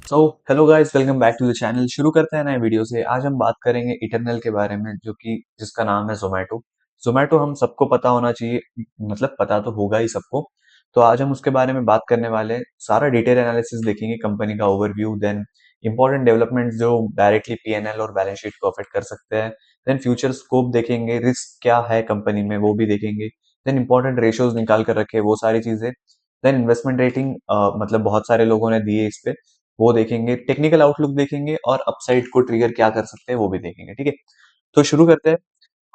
So hello guys, welcome back to the channel. शुरू करते हैं नए वीडियो से। आज हम बात करेंगे इटरनल के बारे में, जो कि जिसका नाम है जोमेटो। जोमेटो हम सबको पता होना चाहिए, मतलब पता तो होगा ही सबको। तो आज हम उसके बारे में बात करने वाले हैं। सारा डिटेल एनालिसिस देखेंगे, कंपनी का ओवरव्यू, देन इंपॉर्टेंट डेवलपमेंट्स जो डायरेक्टली पीएनएल और बैलेंस शीट को अफेक्ट कर सकते हैं। देन फ्यूचर स्कोप देखेंगे, रिस्क क्या है कंपनी में वो भी देखेंगे। देन इंपॉर्टेंट रेशियोज निकाल कर रखे वो सारी चीजें। देन इन्वेस्टमेंट रेटिंग, मतलब बहुत सारे लोगों ने दिए इस पे, वो देखेंगे। टेक्निकल आउटलुक देखेंगे और अपसाइड को ट्रिगर क्या कर सकते हैं वो भी देखेंगे। ठीक है, तो शुरू करते हैं।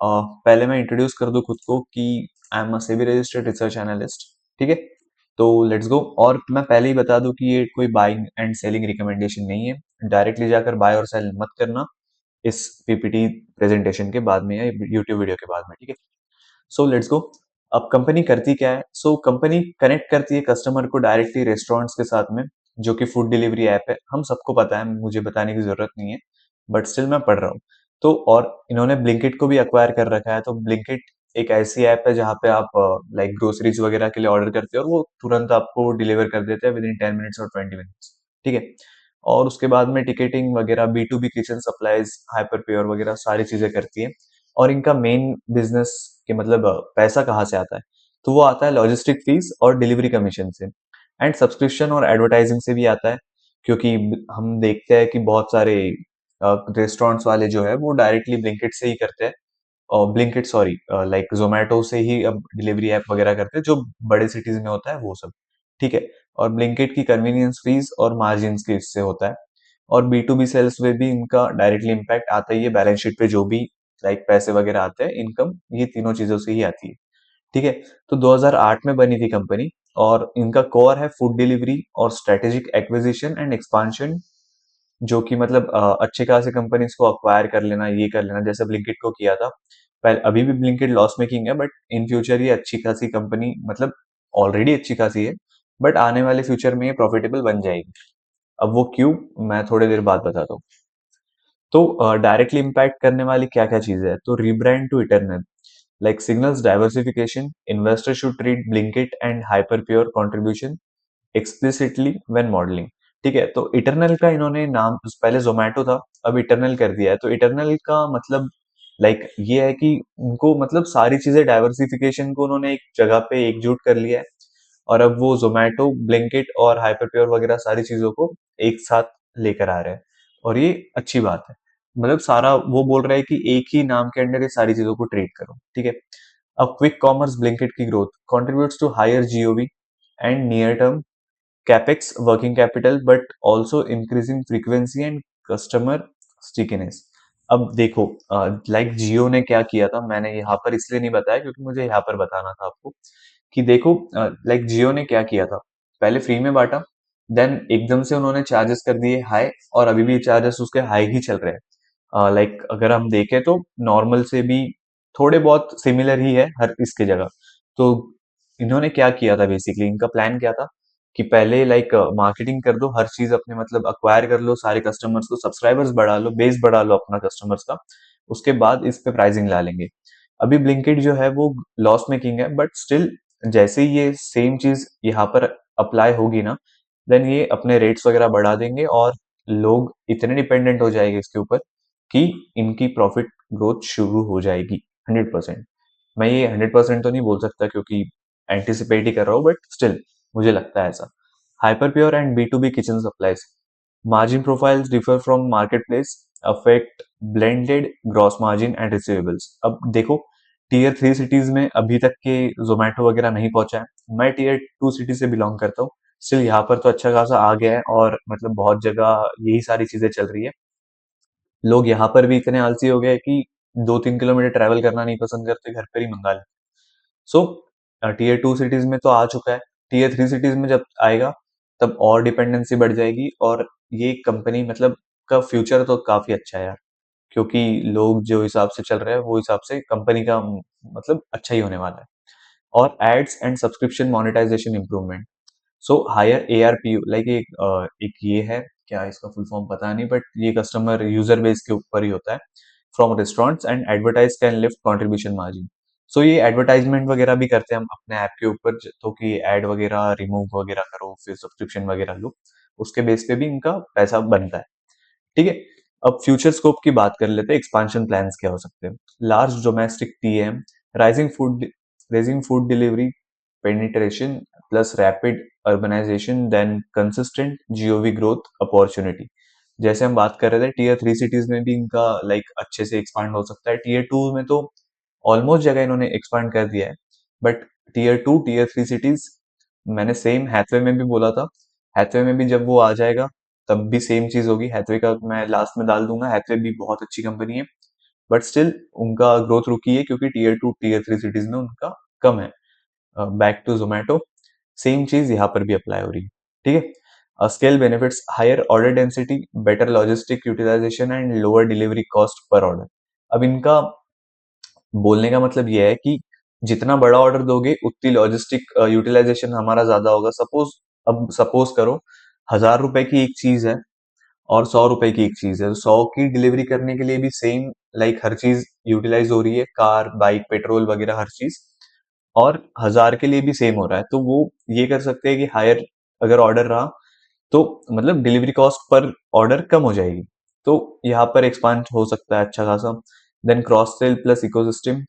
पहले मैं इंट्रोड्यूस कर दूं खुद को कि I am a SEBI registered research analyst. ठीक है, तो लेट्स गो। और मैं पहले ही बता दूं कि ये कोई बाइंग एंड सेलिंग रिकमेंडेशन नहीं है। डायरेक्टली जाकर बाय और सेल मत करना इस पीपीटी प्रेजेंटेशन के बाद में या यूट्यूब वीडियो के बाद में। ठीक है, सो लेट्स गो। अब कंपनी करती क्या है? सो कंपनी कनेक्ट करती है कस्टमर को डायरेक्टली रेस्टोरेंट्स के साथ में, जो कि फूड डिलीवरी ऐप है। हम सबको पता है, मुझे बताने की जरूरत नहीं है, बट स्टिल मैं पढ़ रहा हूँ। तो और इन्होंने ब्लिंकिट को भी अक्वायर कर रखा है। तो ब्लिंकिट एक ऐसी ऐप है जहाँ पे आप लाइक ग्रोसरीज वगैरह के लिए ऑर्डर करते हो और वो तुरंत आपको डिलीवर कर देते हैं विद इन 10 मिनट्स और 20 मिनट्स। ठीक है, और उसके बाद में टिकटिंग वगैरह, B to B kitchen supplies, Hyperpure वगैरह सारी चीजें करती है। और इनका मेन बिजनेस के मतलब पैसा कहाँ से आता है? तो वो आता है लॉजिस्टिक फीस और डिलीवरी कमीशन से, एंड सब्सक्रिप्शन और एडवर्टाइजिंग से भी आता है। क्योंकि हम देखते हैं कि बहुत सारे रेस्टोरेंट्स वाले जो है वो डायरेक्टली ब्लिंकिट से ही करते हैं, और ब्लिंकिट सॉरी लाइक जोमेटो से ही अब डिलीवरी ऐप वगैरह करते हैं, जो बड़े सिटीज में होता है वो सब। ठीक है, और ब्लिंकिट की कन्वीनियंस फीस और मार्जिन की इससे होता है। और बी टू बी सेल्स में भी इनका डायरेक्टली इम्पैक्ट आता ही है। बैलेंस शीट पे जो भी लाइक पैसे वगैरह आते हैं, इनकम, ये तीनों चीजों से ही आती है। ठीक है, तो 2008 में बनी थी कंपनी, और इनका कोर है फूड डिलीवरी और स्ट्रेटेजिक एक्विजिशन एंड एक्सपांशन, जो कि मतलब अच्छे खासे कंपनीज को अक्वायर कर लेना, ये कर लेना, जैसे ब्लिंकिट को किया था। पहले अभी भी ब्लिंकिट लॉस मेकिंग है, बट इन फ्यूचर ये अच्छी खासी कंपनी, मतलब ऑलरेडी अच्छी खासी है, बट आने वाले फ्यूचर में ये प्रॉफिटेबल बन जाएगी। अब वो क्यों, मैं थोड़ी देर बाद बताता हूँ। तो डायरेक्टली इम्पैक्ट करने वाली क्या क्या चीजें हैं? तो rebrand to Eternal, like signals diversification. Investors should treat Blinkit and Hyperpure contribution explicitly when modeling. ठीक है, तो इटरनल का इन्होंने नाम, पहले जोमेटो था, अब इटरनल कर दिया है। तो इटरनल का मतलब लाइक ये है कि उनको मतलब सारी चीजें डाइवर्सिफिकेशन को उन्होंने एक जगह पे एकजुट कर लिया है। और अब वो जोमेटो, ब्लिंकिट और हाइपरप्योर वगैरह सारी चीजों को एक साथ लेकर आ रहे हैं, और ये अच्छी बात है। मतलब सारा वो बोल रहा है कि एक ही नाम के अंडर ये सारी चीजों को ट्रीट करो। ठीक है, अब क्विक कॉमर्स ब्लिंकिट की growth contributes to higher GOV and near-term CapEx working capital, but also increasing frequency and customer stickiness. अब देखो, लाइक जियो ने क्या किया था, मैंने यहाँ पर इसलिए नहीं बताया क्योंकि मुझे यहाँ पर बताना था आपको कि देखो, लाइक जियो ने क्या किया था। पहले फ्री में बांटा, देन एकदम से उन्होंने चार्जेस कर दिए हाई, और अभी भी चार्जेस उसके हाई ही चल रहे हैं। लाइक अगर हम देखें तो नॉर्मल से भी थोड़े बहुत सिमिलर ही है हर इसके जगह। तो इन्होंने क्या किया था, बेसिकली इनका प्लान क्या था कि पहले लाइक मार्केटिंग कर दो, हर चीज अपने मतलब अक्वायर कर लो सारे कस्टमर्स को, सब्सक्राइबर्स बढ़ा लो, बेस बढ़ा लो अपना कस्टमर्स का, उसके बाद इस पे प्राइसिंग ला लेंगे। अभी ब्लिंकिट जो है वो लॉस मेकिंग है, बट स्टिल जैसे ही ये सेम चीज यहाँ पर अप्लाई होगी ना, देन ये अपने रेट्स वगैरह बढ़ा देंगे, और लोग इतने डिपेंडेंट हो जाएंगे इसके ऊपर कि इनकी प्रॉफिट ग्रोथ शुरू हो जाएगी 100%। मैं ये 100% तो नहीं बोल सकता क्योंकि एंटिसिपेट ही कर रहा हूँ, बट स्टिल मुझे लगता है ऐसा। Hyperpure and B to B kitchen supplies, margin profiles differ from marketplace, affect blended gross margin and receivables. अब देखो, टीयर 3 सिटीज में अभी तक के जोमेटो वगैरह नहीं पहुंचा है। मैं टीयर 2 सिटी से बिलोंग करता हूँ, स्टिल यहाँ पर तो अच्छा खासा आ गया है, और मतलब बहुत जगह यही सारी चीजें चल रही है। लोग यहाँ पर भी इतने आलसी हो गए कि 2-3 किलोमीटर ट्रैवल करना नहीं पसंद करते, घर पर ही मंगा लेते। सो टीयर 2 सिटीज में तो आ चुका है, टीयर 3 सिटीज में जब आएगा तब और डिपेंडेंसी बढ़ जाएगी। और ये कंपनी मतलब का फ्यूचर तो काफी अच्छा है यार, क्योंकि लोग जो हिसाब से चल रहे हैं वो हिसाब से कंपनी का मतलब अच्छा ही होने वाला है। और ads and subscription monetisation improvement, so higher ARPU, like एक ये है, क्या इसका फुल फॉर्म पता नहीं, बट ये कस्टमर यूजर बेस के ऊपर ही होता है। From restaurants and advertise can lift contribution margin. So ये एडवर्टाइजमेंट वगैरह भी करते हैं हम अपने ऐप के ऊपर, तो कि एड वगैरह रिमूव वगैरह करो, फिर सब्सक्रिप्शन वगैरह लो, उसके बेस पे भी इनका पैसा बनता है। ठीक है। अब फ्यूचर स्कोप की बात कर लेते हैं, एक्सपांशन प्लान्स क्या हो सकते हैं। Large domestic TM, rising food raising food delivery penetration plus rapid urbanization then consistent GOV growth opportunity। जैसे हम बात कर रहे थे टीयर 3 सिटीज में भी इनका लाइक अच्छे से एक्सपांड हो सकता है। टीयर 2 में तो ऑलमोस्ट जगह इन्होंने एक्सपांड कर दिया है, बट टीयर 2 टीयर 3 सिटीज मैंने सेम हैथवे में भी बोला था। हैथवे में भी जब वो आ जाएगा तब भी सेम चीज होगी। हैथवे का मैं लास्ट में डाल दूंगा, हैथवे भी बहुत अच्छी कंपनी है, बट स्टिल उनका ग्रोथ रुकी है क्योंकि टीयर 2 टीयर 3 सिटीज में उनका कम है। बैक टू जोमेटो, सेम चीज यहाँ पर भी अप्लाई हो रही है। ठीक है। Scale benefits, higher order density, better logistic utilisation and lower delivery cost per order. अब इनका बोलने का मतलब यह है कि जितना बड़ा ऑर्डर दोगे उतनी लॉजिस्टिक यूटिलाइजेशन हमारा ज्यादा होगा। सपोज करो 1000 रुपए की एक चीज है और 100 रुपए की एक चीज है, तो 100 की डिलीवरी करने के लिए भी सेम लाइक हर चीज यूटिलाइज हो रही है, कार बाइक पेट्रोल वगैरह हर चीज, और 1000 के लिए भी सेम हो रहा है। तो वो ये कर सकते हैं कि हायर अगर ऑर्डर रहा तो मतलब डिलीवरी कॉस्ट पर ऑर्डर कम हो जाएगी। तो यहाँ पर एक्सपांड हो सकता है अच्छा खासा। Then cross sell plus ecosystem,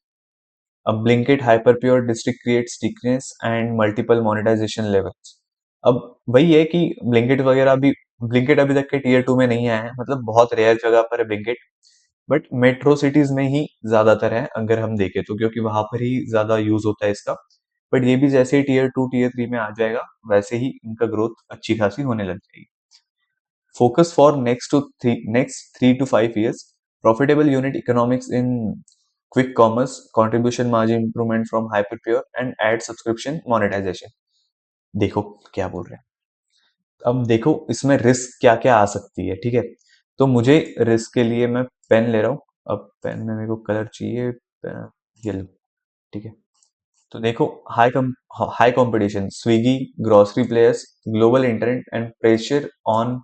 अब Blinkit Hyperpure District create stickiness and multiple monetisation levels. अब वही है कि ब्लिंकिट अभी तक के टीयर 2 में नहीं आया है, मतलब बहुत रेयर जगह पर है ब्लिंकिट, बट मेट्रो सिटीज में ही ज्यादातर है अगर हम देखें तो, क्योंकि वहां पर ही ज्यादा यूज होता है इसका। बट ये भी जैसे ही टीयर 2 टीयर 3 में आ जाएगा वैसे ही इनका ग्रोथ अच्छी खासी होने लग जाएगी। Focus for next 3 to 5 years. Profitable unit economics in quick commerce, contribution margin improvement from Hyperpure and ad subscription monetization। देखो क्या बोल रहे हैं। अब देखो इसमें रिस्क क्या क्या आ सकती है। ठीक है, तो मुझे रिस्क के लिए मैं पेन ले रहा हूँ। अब पेन में मेरे को कलर चाहिए, ये लो। ठीक है, तो देखो high competition, Swiggy, grocery players, global internet and pressure on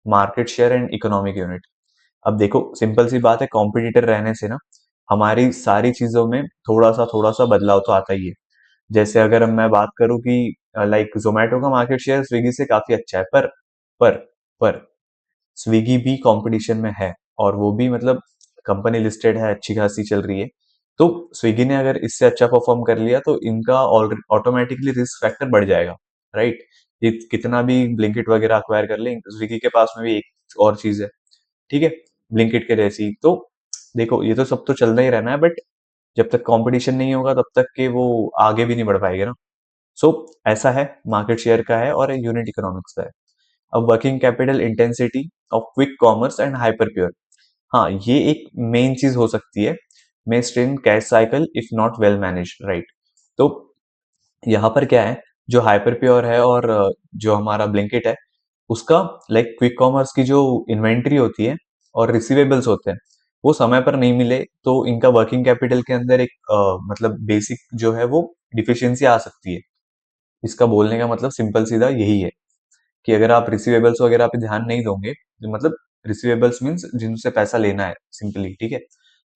market share and economic unit. अब देखो सिंपल सी बात है, कॉम्पिटिटर रहने से ना हमारी सारी चीजों में थोड़ा सा बदलाव तो आता ही है। जैसे अगर मैं बात करूं कि लाइक जोमेटो का मार्केट शेयर स्विगी से काफी अच्छा है, पर पर स्विगी भी कंपटीशन में है, और वो भी मतलब कंपनी लिस्टेड है, अच्छी खासी चल रही है। तो स्विगी ने अगर इससे अच्छा परफॉर्म कर लिया तो इनका ऑटोमेटिकली रिस्क फैक्टर बढ़ जाएगा, राइट। ये कितना भी ब्लिंकिट वगैरह अक्वायर कर ले, स्विगी के पास में भी एक और चीज है, ठीक है, ब्लिंकिट के जैसी। तो देखो ये तो सब तो चलना ही रहना है, बट जब तक कंपटीशन नहीं होगा तब तक के वो आगे भी नहीं बढ़ पाएंगे ना। सो ऐसा है, मार्केट शेयर का है और यूनिट इकोनॉमिक्स का है। अब working capital intensity of quick commerce and hyper pure, हाँ ये एक मेन चीज हो सकती है। May strain cash cycle if not well manage, right. तो यहाँ पर क्या है, जो हाइपर प्योर है और जो हमारा ब्लिंकिट है, उसका लाइक क्विक कॉमर्स की जो इन्वेंट्री होती है और रिसीवेबल्स होते हैं वो समय पर नहीं मिले तो इनका वर्किंग कैपिटल के अंदर एक मतलब बेसिक जो है वो डिफिशियंसी आ सकती है। इसका बोलने का मतलब सिंपल सीधा यही है कि अगर आप रिसीवेबल्स वगैरह पे ध्यान नहीं दोगे, मतलब रिसीवेबल्स मीन्स जिनसे पैसा लेना है सिंपली, ठीक है,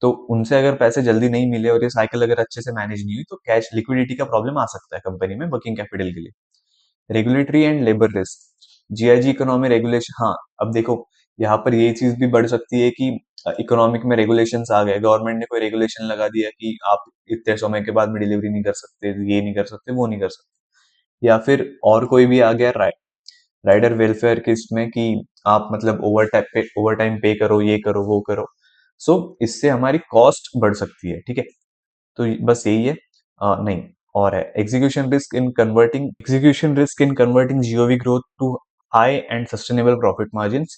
तो उनसे अगर पैसे जल्दी नहीं मिले और ये साइकिल अगर अच्छे से मैनेज नहीं हुई तो कैश लिक्विडिटी का प्रॉब्लम आ सकता है कंपनी में वर्किंग कैपिटल के लिए। Regulatory and labour risk, GIG economy regulation, हाँ अब देखो यहाँ पर ये चीज भी बढ़ सकती है कि इकोनॉमिक में रेगुलेशंस आ गए, गवर्नमेंट ने कोई रेगुलेशन लगा दिया कि आप इतने समय के बाद में डिलीवरी नहीं कर सकते, ये नहीं कर सकते, वो नहीं कर सकते। या फिर और कोई भी आ गया राइडर वेलफेयर के इसमें कि आप मतलब ओवर टाइम पे करो, ये करो वो करो। सो इससे हमारी कॉस्ट बढ़ सकती है, ठीक है। तो बस यही है। नहीं, और है execution risk in converting GOV growth to high and sustainable profit margins,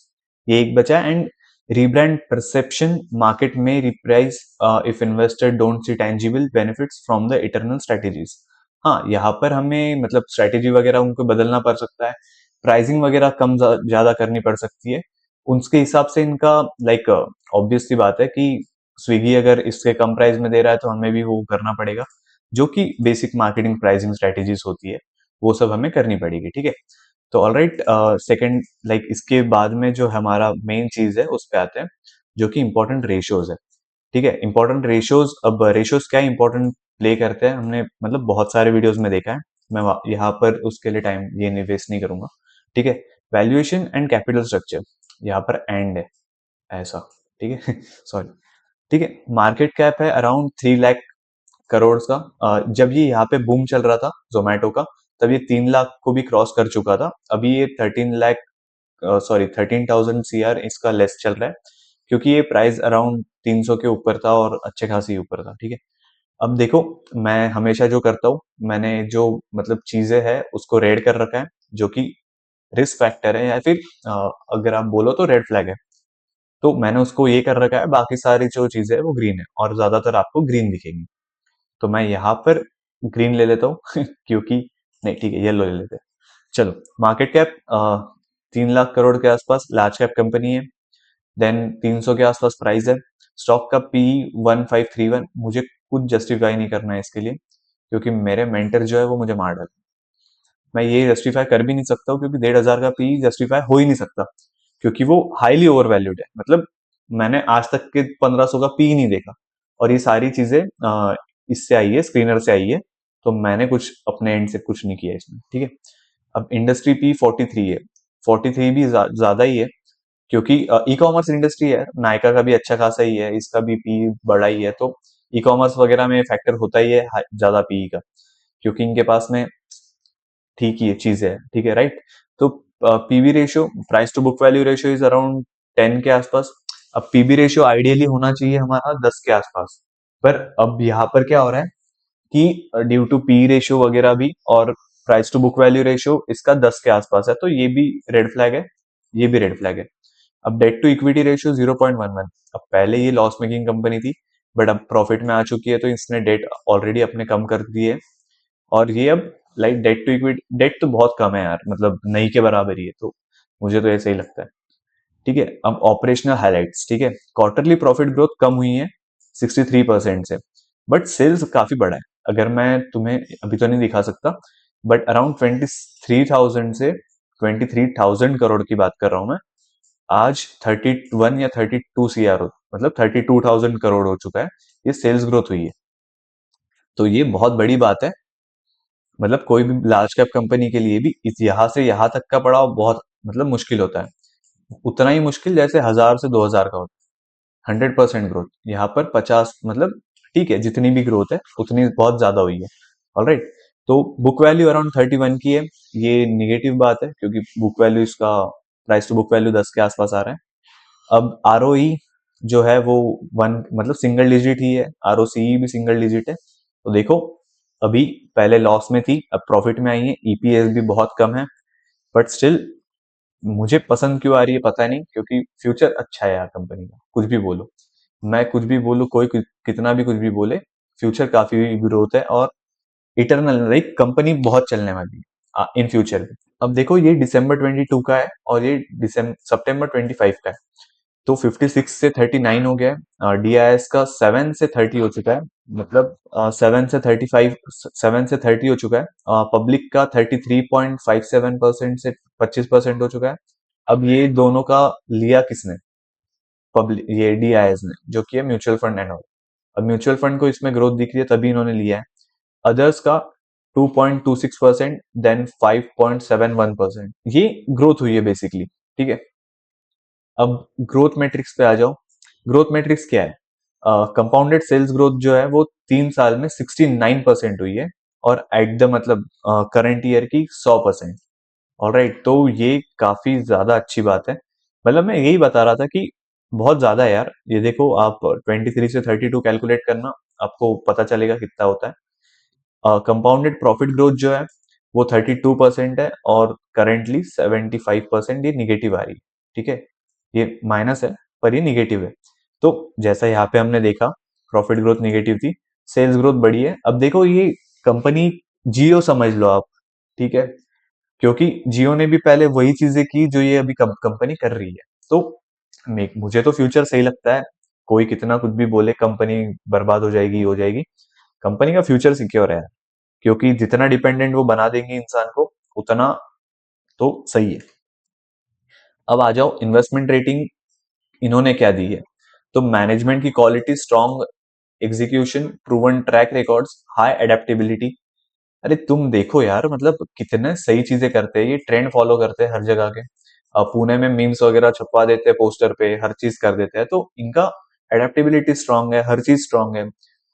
ये एक बचा। एंड रीब्रांड परसेप्शन, मार्केट में reprice if investor don't see tangible benefits from the Eternal strategies. हाँ यहाँ पर हमें मतलब स्ट्रेटेजी वगैरह उनको बदलना पड़ सकता है, प्राइसिंग वगैरह कम ज्यादा करनी पड़ सकती है उसके हिसाब से। इनका लाइक ऑब्वियस सी बात है कि स्विगी अगर इससे कम प्राइस में दे रहा है तो हमें भी वो करना पड़ेगा, जो कि बेसिक मार्केटिंग प्राइसिंग स्ट्रेटेजीज होती है, वो सब हमें करनी पड़ेगी, ठीक है। तो ऑलराइट, सेकंड लाइक इसके बाद में जो हमारा मेन चीज है उस पे आते हैं, जो कि इंपॉर्टेंट रेशियोज है। ठीक है, इंपॉर्टेंट रेशियोज, अब रेशियोज क्या इंपॉर्टेंट प्ले करते हैं हमने मतलब बहुत सारे वीडियोस में देखा है, मैं यहाँ पर उसके लिए टाइम ये वेस्ट नहीं करूंगा, ठीक है। वैल्यूएशन एंड कैपिटल स्ट्रक्चर, यहाँ पर एंड है ऐसा, ठीक है सॉरी, ठीक है। मार्केट कैप है अराउंड 3 लाख करोड़ का। जब ये यहाँ पे बूम चल रहा था जोमेटो का, तब ये 3 लाख को भी क्रॉस कर चुका था। अभी ये 13,000 CR इसका लेस चल रहा है, क्योंकि ये प्राइस अराउंड 300 के ऊपर था और अच्छे खासी ऊपर था, ठीक है। अब देखो, मैं हमेशा जो करता हूँ, मैंने जो मतलब चीजें है उसको रेड कर रखा है, जो कि रिस्क फैक्टर है या फिर अ, अगर आप बोलो तो रेड फ्लैग है। तो मैंने उसको ये कर रखा है, बाकी सारी जो चीजें है वो ग्रीन है, और ज्यादातर आपको ग्रीन दिखेंगी। तो मैं यहाँ पर ग्रीन ले लेता हूँ क्योंकि, नहीं ठीक है, येलो ले लेते हैं। चलो, मार्केट कैप 3 लाख करोड़ के आसपास लार्ज कैप कंपनी है। देन 300 के आसपास प्राइस है। स्टॉक का पी 1531, मुझे कुछ जस्टिफाई नहीं करना है इसके लिए, क्योंकि मेरे मेंटर जो है वो मुझे मार डाले। मैं ये जस्टिफाई कर भी नहीं सकता हूँ, क्योंकि 1,500 का पी जस्टिफाई हो ही नहीं सकता, क्योंकि वो हाईली ओवर वैल्यूड है। मतलब मैंने आज तक के 1500 का पी नहीं देखा, और ये सारी चीजें इससे आई है, स्क्रीनर से आई है। तो मैंने कुछ अपने एंड से कुछ नहीं किया इसमें, ठीक है। अब इंडस्ट्री पी 43 है। 43 भी ज्यादा ही है, क्योंकि ई कॉमर्स इंडस्ट्री है, नायका का भी अच्छा खासा ही है, इसका भी पी बड़ा ही है। तो ई कॉमर्स वगैरह में फैक्टर होता ही है ज्यादा पी का, क्योंकि इनके पास में ठीक ही चीज है, ठीक है, राइट। तो PV ratio, price to book value ratio is around 10 के आसपास। अब पीबी रेशियो आइडियली होना चाहिए हमारा 10 के आसपास, पर अब यहाँ पर क्या हो रहा है कि ड्यू टू पी रेशियो वगैरह भी, और price to book value ratio इसका 10 के आसपास है, तो ये भी रेड फ्लैग है, ये भी रेड फ्लैग है। अब डेट टू इक्विटी रेशियो 0.11। अब पहले ये लॉस मेकिंग कंपनी थी, बट अब प्रॉफिट में आ चुकी है, तो इसने डेट ऑलरेडी अपने कम कर दिए। और ये अब like debt to equity, debt तो बहुत कम है यार, मतलब नहीं के बराबर ही है, तो मुझे तो ऐसा ही लगता है, ठीक है। अब ऑपरेशनल हाइलाइट्स, ठीक है। क्वार्टरली प्रॉफिट ग्रोथ कम हुई है 63% से, बट सेल्स काफी बढ़ा है। अगर मैं तुम्हें अभी तो नहीं दिखा सकता, बट अराउंड 23,000 से 23,000 करोड़ की बात कर रहा हूं मैं। आज 31 या 32 CR, मतलब 32,000 करोड़ हो चुका है, ये सेल्स ग्रोथ हुई है। तो ये बहुत बड़ी बात है। मतलब कोई भी लार्ज कैप कंपनी के लिए भी इस यहाँ से यहाँ तक का पड़ाव बहुत मतलब मुश्किल होता है, उतना ही मुश्किल जैसे 1,000 से 2,000 का होता है। 100% ग्रोथ, यहाँ पर 50, मतलब ठीक है, जितनी भी ग्रोथ है उतनी बहुत ज्यादा हुई है। ऑलराइट। तो बुक वैल्यू अराउंड 31 की है, ये निगेटिव बात है, क्योंकि बुक वैल्यू इसका, प्राइस टू बुक वैल्यू 10 के आसपास आ रहा है। अब आरओई जो है वो वन, मतलब सिंगल डिजिट ही है, आरओसीई भी सिंगल डिजिट है। तो देखो, अभी पहले लॉस में थी, अब प्रॉफिट में आई है, ईपीएस भी बहुत कम है, बट स्टिल मुझे पसंद क्यों आ रही है पता नहीं, क्योंकि फ्यूचर अच्छा है यार कंपनी का, कुछ भी बोलो, मैं कुछ भी बोलूं, कोई कितना भी कुछ भी बोले, फ्यूचर काफी ग्रोथ है, और इटरनल लाइक कंपनी बहुत चलने वाली है इन फ्यूचर भी। अब देखो, ये दिसंबर 22 का है, और ये दिसंबर सितंबर 25 का है। तो 56 से 39 हो गया है। डीआईएस का 7 से 30 हो चुका है, मतलब 7 से 35, 7 से 30 हो चुका है। पब्लिक का 33.57% से 25% हो चुका है। अब ये दोनों का लिया किसने? पब्लिक, ये डीआईएस ने, जो कि है म्यूचुअल फंड एंड ऑल। अब म्यूचुअल फंड को इसमें ग्रोथ दिख रही है, तभी इन्होंने लिया है। अदर्स का 2.26%, देन 5.71%, ये ग्रोथ हुई है बेसिकली, ठीक है। अब ग्रोथ मैट्रिक्स पे आ जाओ। ग्रोथ मैट्रिक्स क्या है? कंपाउंडेड सेल्स ग्रोथ जो है वो 3 साल में 69% हुई है, और एट द मतलब करंट ईयर की 100%। ऑलराइट, तो ये काफी ज्यादा अच्छी बात है। मतलब मैं यही बता रहा था कि बहुत ज्यादा है यार। ये देखो, आप 23 से 32 कैलकुलेट करना, आपको पता चलेगा कितना होता है। कंपाउंडेड प्रॉफिट ग्रोथ जो है वो 32% है, और करेंटली 75% ये निगेटिव आ रही है, ठीक है। ये माइनस है, पर ये निगेटिव है। तो जैसा यहाँ पे हमने देखा, प्रॉफिट ग्रोथ निगेटिव थी, सेल्स ग्रोथ बढ़ी है। अब देखो, ये कंपनी जियो समझ लो आप, ठीक है, क्योंकि जियो ने भी पहले वही चीजें की जो ये अभी कंपनी कर रही है। तो मुझे तो फ्यूचर सही लगता है। कोई कितना कुछ भी बोले, कंपनी बर्बाद हो जाएगी, कंपनी का फ्यूचर सिक्योर है, क्योंकि जितना डिपेंडेंट वो बना देंगे इंसान को, उतना तो सही है। अब आ जाओ इन्वेस्टमेंट रेटिंग, इन्होंने क्या दी है? तो मैनेजमेंट की quality strong, execution, proven track records, high adaptability, अरे तुम देखो यार, मतलब कितने सही चीजें करते हैं, ये ट्रेंड फॉलो करते हैं हर जगह के। अब पुणे में मीम्स वगैरह छपवा देते हैं पोस्टर पे, हर चीज कर देते हैं, तो इनका एडेप्टेबिलिटी स्ट्रांग है, हर चीज स्ट्रांग है।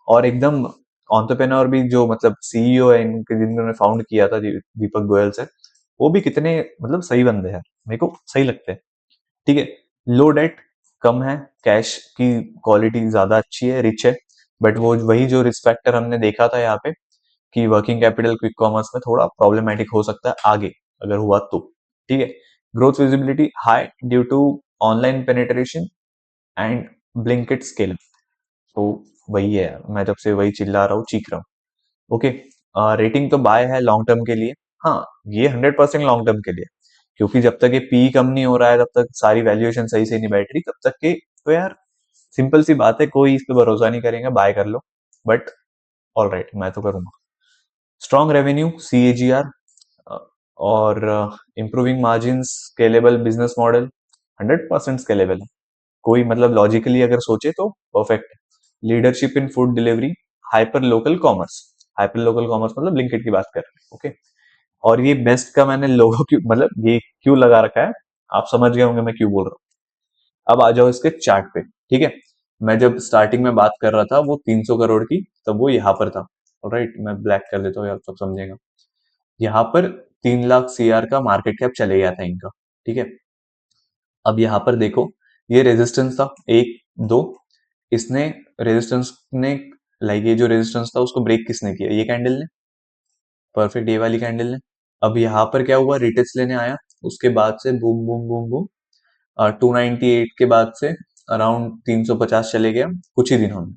और एकदम एंटरप्रेन्योर भी, जो मतलब सीईओ है इनके, जिन्होंने फाउंड किया था, दीपक गोयल से, वो भी कितने मतलब सही बंदे हैं, मेरे को सही लगते हैं। ठीक है, लो डेट कम है, कैश की क्वालिटी ज्यादा अच्छी है, रिच है। बट वो वही जो रिस्क फैक्टर हमने देखा था यहाँ पे, कि वर्किंग कैपिटल क्विक कॉमर्स में थोड़ा प्रॉब्लमेटिक हो सकता है आगे, अगर हुआ तो। ठीक है, growth visibility high due to online penetration and Blinkit scale. तो वही है यार, मैं जब से वही चिल्ला रहा हूँ, चीख रहा हूँ। ओके, रेटिंग तो बाय है लॉन्ग टर्म के लिए। हाँ, ये 100% लॉन्ग टर्म के लिए, क्योंकि जब तक ये पी कम नहीं हो रहा है, तब तक सारी वैल्यूएशन सही से नहीं बैठ रही, तब तक के तो यार सिंपल सी बात है, कोई इस पे भरोसा नहीं करेगा, बाय कर लो। बट ऑल राइट, मैं तो करूंगा। स्ट्रॉन्ग रेवेन्यू सीएजीआर, और improving margin, scalable business model, 100% scalable है। कोई मतलब लॉजिकली अगर सोचे तो परफेक्ट है। Leadership in food delivery, hyper local commerce. Hyper local commerce मतलब ब्लिंकिट की बात कर रहे हैं। ओके, और ये बेस्ट का मैंने लोगो क्यों, मतलब ये क्यों लगा रखा है, आप समझ गए होंगे मैं क्यों बोल रहा हूँ। अब आ जाओ इसके चार्ट पे। ठीक है, मैं जब स्टार्टिंग में बात कर रहा था वो 300 करोड़ की, तब वो यहाँ पर था। राइट, मैं ब्लैक कर देता हूँ, आप सब समझेगा। यहाँ पर 3 लाख सीआर का मार्केट कैप चले गया था इनका। ठीक है, अब यहाँ पर देखो, ये रेजिस्टेंस था 1 2, इसने रेजिस्टेंस ने, लाइक ये जो रेजिस्टेंस था उसको ब्रेक किसने किया, ये कैंडल ने, परफेक्ट ये वाली कैंडल ने। अब यहाँ पर क्या हुआ, रिटेस्ट लेने आया, उसके बाद से बूम बूम बूम बूम, 298 के बाद से अराउंड 350 चले गया कुछ ही दिनों में।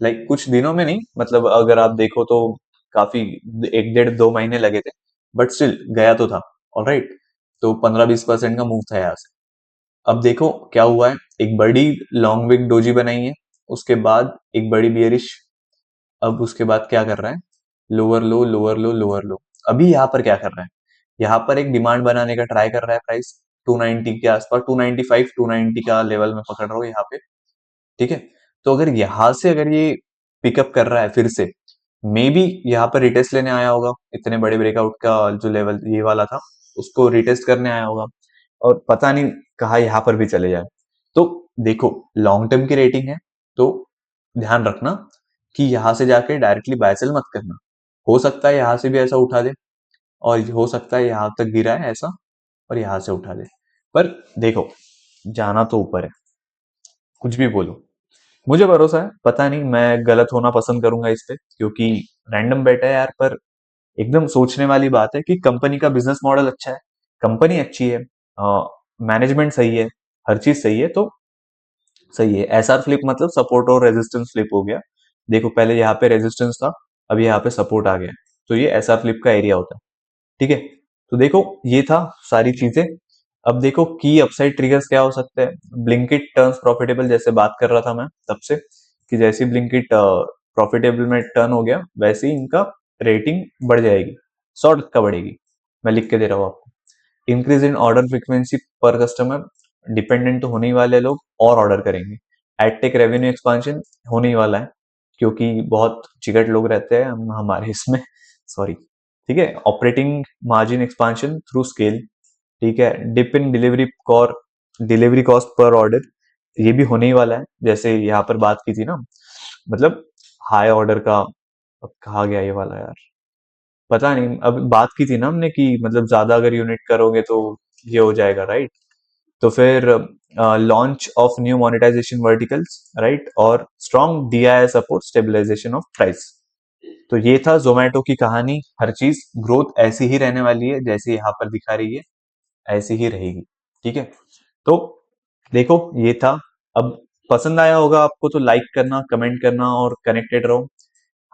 लाइक कुछ दिनों में नहीं, मतलब अगर आप देखो तो काफी 1 1.5 2 महीने लगे थे, बट स्टिल गया तो था। ऑलराइट, तो 15-20% का मूव था यहाँ से। अब देखो क्या हुआ है, एक बड़ी लॉन्ग विक डोजी बनाई है, उसके बाद एक बड़ी बियरिश। अब उसके बाद क्या कर रहा है, लोअर लो लोअर लो लोअर लो। अभी यहाँ पर क्या कर रहा है, यहाँ पर एक डिमांड बनाने का ट्राई कर रहा है, प्राइस 290 के आसपास, 295 290 का लेवल में पकड़ रहा हूँ यहाँ पे। ठीक है, तो अगर यहाँ से अगर ये पिकअप कर रहा है फिर से, मे बी यहाँ पर रिटेस्ट लेने आया होगा, इतने बड़े ब्रेकआउट का जो लेवल ये वाला था, उसको रिटेस्ट करने आया होगा, और पता नहीं कहा यहाँ पर भी चले जाए। तो देखो, लॉन्ग टर्म की रेटिंग है, तो ध्यान रखना कि यहाँ से जाके डायरेक्टली बाय सेल मत करना। हो सकता है यहाँ से भी ऐसा उठा दे, और हो सकता है यहाँ तक गिरा है ऐसा, और यहाँ से उठा दे। पर देखो, जाना तो ऊपर है, कुछ भी बोलो, मुझे भरोसा है। पता नहीं, मैं गलत होना पसंद करूंगा इस पे, क्योंकि रैंडम बेट है यार, पर एकदम सोचने वाली बात है कि कंपनी का बिजनेस मॉडल अच्छा है, कंपनी अच्छी है, मैनेजमेंट सही है, हर चीज सही है, तो सही है। एसआर फ्लिप मतलब सपोर्ट और रेजिस्टेंस फ्लिप हो गया। देखो, पहले यहाँ पे रेजिस्टेंस था, अभी यहाँ पे सपोर्ट आ गया, तो ये एसआर फ्लिप का एरिया होता है। ठीक है, तो देखो ये था सारी चीजें। अब देखो की अपसाइड ट्रिगर्स क्या हो सकते हैं। ब्लिंकिट टर्न्स प्रॉफिटेबल, जैसे बात कर रहा था मैं तब से, कि जैसे ब्लिंकिट प्रॉफिटेबल में टर्न हो गया, वैसे ही इनका रेटिंग बढ़ जाएगी, 100 टक्का बढ़ेगी। मैं लिख के दे रहा हूँ आपको। इंक्रीज इन ऑर्डर फ्रीक्वेंसी पर कस्टमर, डिपेंडेंट तो होने ही वाले लोग और ऑर्डर करेंगे। एडटेक रेवेन्यू एक्सपांशन होने ही वाला है, क्योंकि बहुत चिकट लोग रहते हैं हमारे इसमें, सॉरी। ठीक है, operating margin expansion through scale. ठीक है, dip in delivery cost per order, ये भी होने ही वाला है, जैसे यहाँ पर बात की थी ना, मतलब हाई ऑर्डर का। अब कहा गया ये वाला यार, पता नहीं, अब बात की थी ना हमने कि मतलब ज्यादा अगर यूनिट करोगे तो ये हो जाएगा, राइट। तो फिर launch of new monetisation verticals, right, और strong DI support, stabilisation of price. तो ये था जोमेटो की कहानी। हर चीज ग्रोथ ऐसी ही रहने वाली है, जैसे यहाँ पर दिखा रही है ऐसी ही रहेगी। ठीक है, तो देखो ये था। अब पसंद आया होगा आपको तो लाइक करना, कमेंट करना, और कनेक्टेड रहो।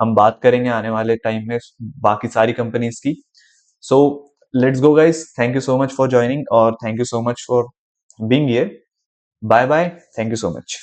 हम बात करेंगे आने वाले टाइम में बाकी सारी कंपनीज की। So let's go guys, thank you so much for joining, और thank you so much for being here. Bye bye, thank you so much.